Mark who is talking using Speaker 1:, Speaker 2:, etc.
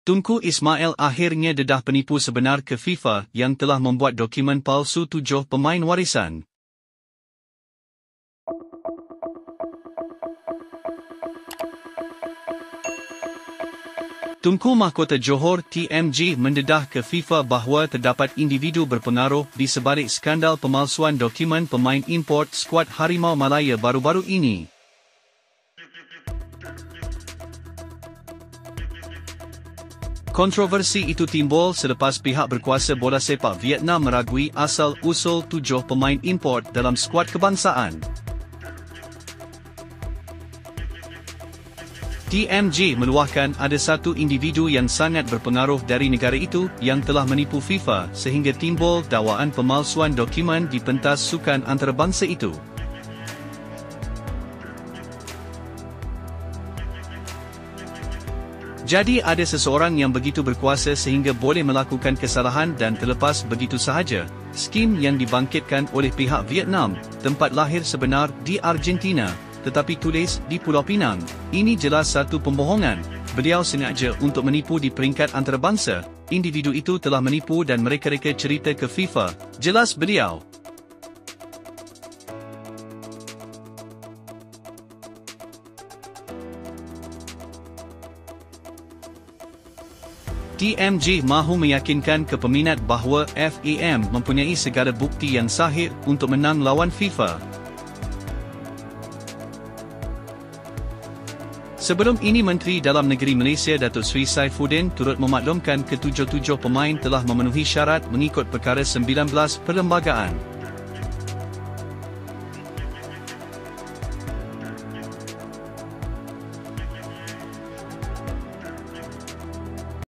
Speaker 1: Tunku Ismail akhirnya dedah penipu sebenar ke FIFA yang telah membuat dokumen palsu 7 pemain warisan. Tunku Mahkota Johor TMJ mendedah ke FIFA bahawa terdapat individu berpengaruh di sebalik skandal pemalsuan dokumen pemain import skuad Harimau Malaya baru-baru ini. Kontroversi itu timbul selepas pihak berkuasa bola sepak Vietnam meragui asal-usul 7 pemain import dalam skuad kebangsaan. TMJ meluahkan ada satu individu yang sangat berpengaruh dari negara itu yang telah menipu FIFA sehingga timbul dakwaan pemalsuan dokumen di pentas sukan antarabangsa itu. Jadi ada seseorang yang begitu berkuasa sehingga boleh melakukan kesalahan dan terlepas begitu sahaja. Skim yang dibangkitkan oleh pihak Vietnam, tempat lahir sebenar di Argentina, tetapi tulis di Pulau Pinang. Ini jelas satu pembohongan. Beliau sengaja untuk menipu di peringkat antarabangsa. Individu itu telah menipu dan mereka-reka cerita ke FIFA. Jelas beliau. TMJ mahu meyakinkan ke peminat bahawa FAM mempunyai segala bukti yang sahih untuk menang lawan FIFA. Sebelum ini Menteri Dalam Negeri Malaysia Datuk Seri Saifuddin turut memaklumkan ke 7 pemain telah memenuhi syarat mengikut Perkara 19 Perlembagaan.